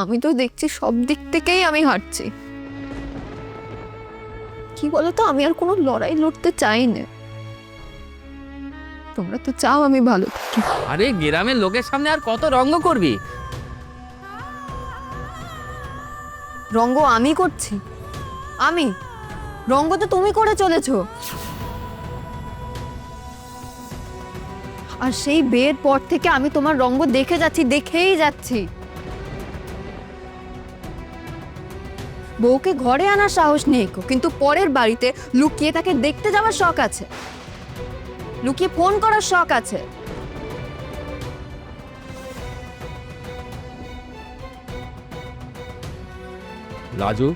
আমি তো দেখছি সব দিক থেকেই আমি হারছি। কি বলতো, আমি আর কোনো লড়াই লড়তে চাই না। তোমরা তো চাও আমি ভালো থাকি। আরে গ্রামের লোকের সামনে আর কত রঙ্গ করবি? রঙ্গ আমি করছি? আমি রঙ্গ তো তুমি করে চলেছো। আর সেই বিয়ের পর থেকে আমি তোমার রঙ্গ দেখে যাচ্ছি, দেখেই যাচ্ছি। বউকে ঘরে আনার সাহস নেই, কিন্তু পরের বাড়িতে লুকিয়ে তাকে দেখতে যাওয়ার শখ আছে, লুকিয়ে ফোন করার শখ আছে। রাজু,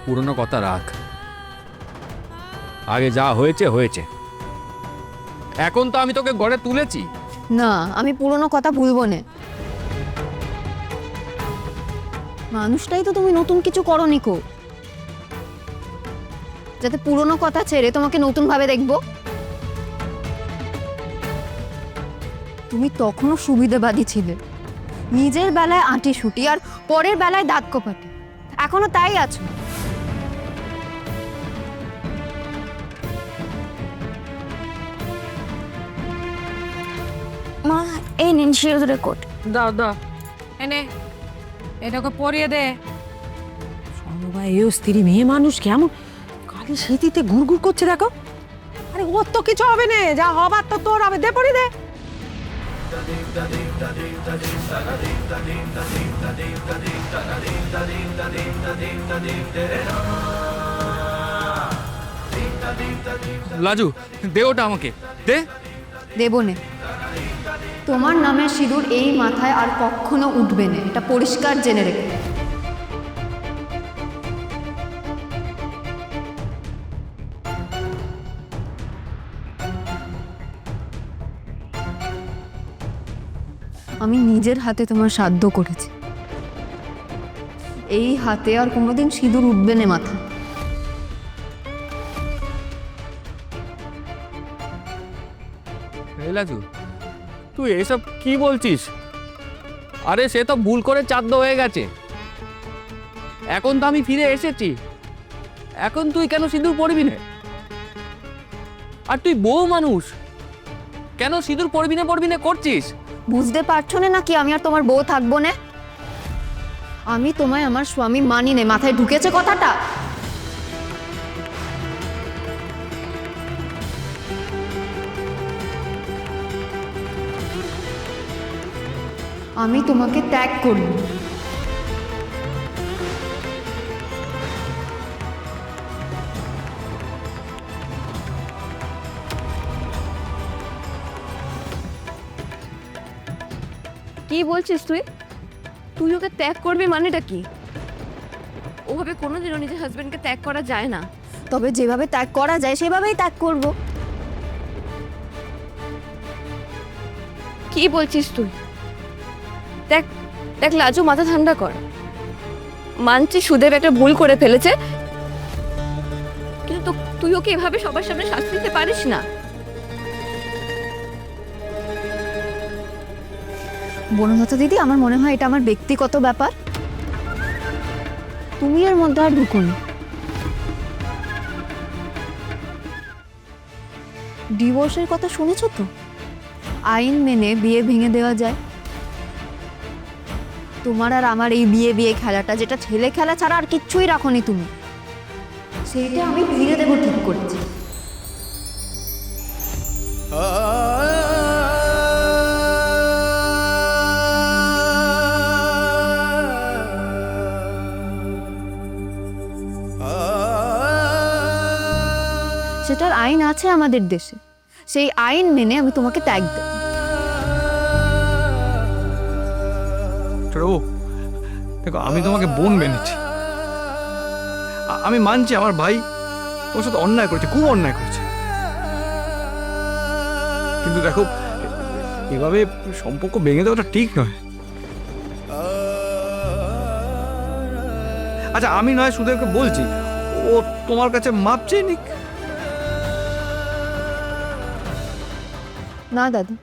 পুরনো কথা রাখ। আগে যা হয়েছে হয়েছে। এখন তো আমি তোকে ঘরে তুলেছি। না, আমি পুরনো কথা ভুলবো না। মানুষটাই তো তুমি নতুন কিছু করনি কো, যাতে পুরনো কথা ছেড়ে তোমাকে নতুন ভাবে দেখবো। তুমি তখনও সুবিধাবাদী ছিলে, নিজের বেলায় আঁটি শুটি আর পরের বেলায় দাঁত কপাটি। এখনো তাই আছো। মা, এই নিন সিঁদুরের কোট। দাও দাও, এনে এটাকে পরিয়ে দে। সবাই এ স্ত্রী মেয়ে মানুষ কেমন কালি স্মৃতিতে ঘুরঘুর করছে দেখো। আরে ওর তো কিছু হবে না, যা হবার তো তোর হবে। দে পরি দে। লাজু, দে ওটা আমাকে, দে। দেবো নে। তোমার নামের সিঁদুর এই মাথায় আর কখনো উঠবে না, এটা পরিষ্কার জেনে রেখো। আমি নিজের হাতে তোমার শ্রাদ্ধ করেছি, এই হাতে আর কোনোদিন সিঁদুর উঠবে না মাথায়। এই লাজু, তুই এসব কি বলছিস? আরে সে তো ভুল করে চাঁদ হয়ে গেছে। এখন তো আমি ফিরে এসেছি, এখন তুই কেন সিঁদুর পরবি না? আর তুই বউ মানুষ, কেন সিঁদুর পরবি না করছিস? বুঝতে পারছো না নাকি আমি আর তোমার বউ থাকবো না? আমি তোমায় আমার স্বামী মানি নে, মাথায় ঢুকেছে কথাটা? আমি তোমাকে ত্যাগ করি। কি বলছিস তুই? তুই ওকে ত্যাগ করবি মানেটা কি? ওভাবে কোনোদিনও নিজের হাজবেন্ডকে ত্যাগ করা যায় না। তবে যেভাবে ত্যাগ করা যায় সেভাবেই ত্যাগ করব। কি বলছিস তুই? দেখ দেখ লাজু, মাথা ঠান্ডা কর। মানছি সুদেব একটা ভুল করে ফেলেছে, কিন্তু তুই ওকে এভাবে সবার সামনে শাস্তি দিতে পারিস না। বনলতা দিদি, আমার মনে হয় এটা আমার ব্যক্তিগত ব্যাপার, তুমি এর মধ্যে আর ঢুকুন। ডিভোর্সের কথা শুনেছ তো? আইন মেনে বিয়ে ভেঙে দেওয়া যায়। তোমার আর আমার এই বিয়ে বিয়ে খেলাটা, যেটা ছেলে খেলা ছাড়া আর কিচ্ছুই রাখোনি তুমি, সেইটা আমি ভেঙে দেবো ঠিক করেছি। সেটার আইন আছে আমাদের দেশে, সেই আইন মেনে আমি তোমাকে ত্যাগ দেব। দেখো, আমি তোমাকে বোন মেনেছি। আমি মানছি আমার ভাই তোমার সাথে অন্যায় করেছে, খুব অন্যায় করেছে। কিন্তু দেখো, এভাবে সম্পর্ক ভেঙে দেওয়াটা ঠিক নয়। আচ্ছা, আমি নয় সুদেবকে বলছি, ও তোমার কাছে মাপ চেয়ে নিক। না দাদা,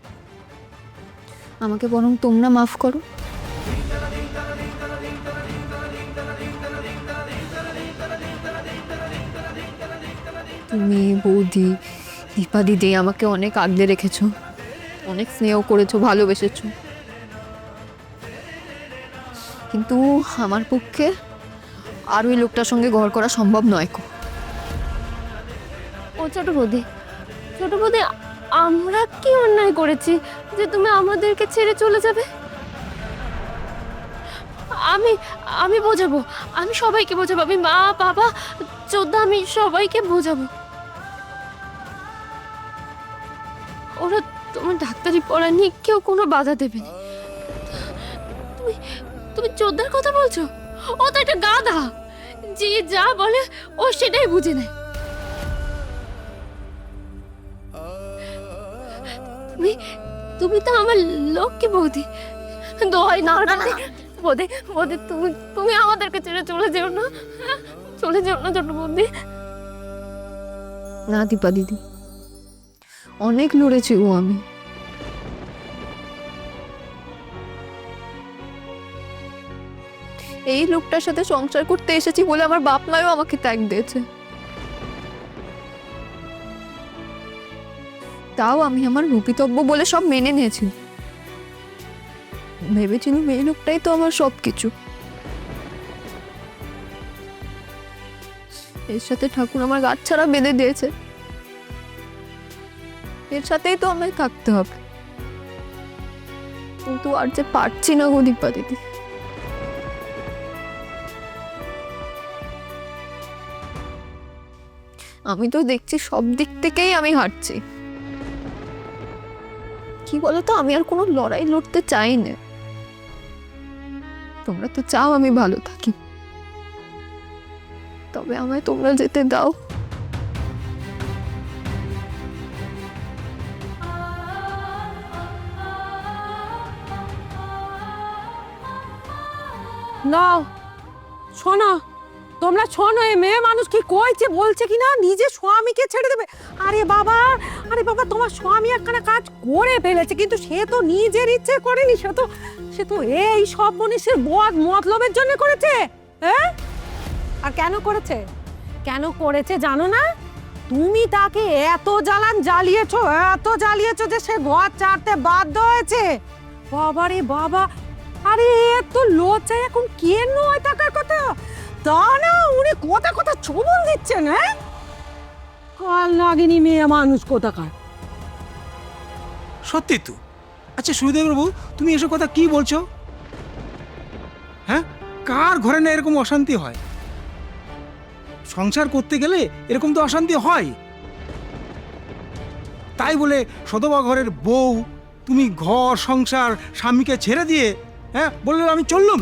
আমাকে বরং তোমরা মাফ করো। তুমি বৌদি দীপা দিদি আমাকে অনেক আগলে রেখেছো, অনেক স্নেহ করেছো, ভালোবেসেছো, কিন্তু আমার পক্ষে আর ওই লোকটার সঙ্গে ঘর করা সম্ভব নয় কো। ও ছোট বৌদি, আমরা কি অন্যায় করেছি যে তুমি আমাদেরকে ছেড়ে চলে যাবে? আমি বোঝাবো, আমি সবাইকে বোঝাবো, আমি মা বাবা চোদ্দা আমি সবাইকে বোঝাবো। ওরা তোমার ডাক্তারি পড়া নিয়ে কেউ কোনো বাধা দেবে না। তুমি চোদ্দার কথা বলছো? ও তো একটা গাধা, যে যা বলে ও সেটাই বুঝে নেয়। তুমি তো আমার লক্ষ্মী বৌদি, দোহাই না বৌদি, তুমি আমাদেরকে ছেড়ে চলে যেও না, চলে যেও না ছোট বৌদি। না দীপা দিদি, অনেক লড়েছি ও আমি। এই লোকটার সাথে সংসার করতে এসেছি বলে আমার বাপ মাও আমাকে ত্যাগ দিয়েছে, তাও আমি আমার রূপিতব্য বলে সব মেনে নিয়েছি। ভেবেছিলাম এই লোকটাই তো আমার সবকিছু। এর সাথে ঠাকুর আমার গাছ ছাড়া বেঁধে দিয়েছে, এর সাথেই তো আমায় থাকতে হবে, কিন্তু আর যে পারছি না গো দীপা দিদি। আমি তো দেখছি সব দিক থেকেই আমি হারছি। কি বলতো, আমি আর কোনো লড়াই লড়তে চাই না। তোমরা তো চাও আমি ভালো থাকি, তবে আমায় তোমরা যেতে দাও। নাও শোনো, তোমরা শোনো, এই মেয়ে মানুষ কি কইছে বলছে কি না নিজে স্বামীকে ছেড়ে দেবে। আরে বাবা তোমার স্বামী একখানা কাজ করে ফেলেছে, কিন্তু সে তো নিজের ইচ্ছে করেনি, সে তো এই সব মনীষের মতলবের জন্য করেছে। হ্যাঁ, আর কেন করেছে জানো না? তুমি তাকে এত জ্বালিয়েছো যে সে ঘর ছাড়তে বাধ্য হয়েছে। বাবা রে বাবা, আরে এত লজ্জা এখন কেন নয় থাকার কথা? তা না, উনি কথা চুবন দিচ্ছেন। হ্যাঁ, কাল নাগিনী মেয়ে মানুষ কোথাকার। সত্যি তো। আচ্ছা সুদেব বাবু, তুমি এসব কথা কি বলছো? হ্যাঁ, কার ঘরে না এরকম অশান্তি হয়? সংসার করতে গেলে এরকম তো অশান্তি হয়। তাই বলে সদবা ঘরের বউ তুমি ঘর সংসার স্বামীকে ছেড়ে দিয়ে, হ্যাঁ, বললে আমি চললুম?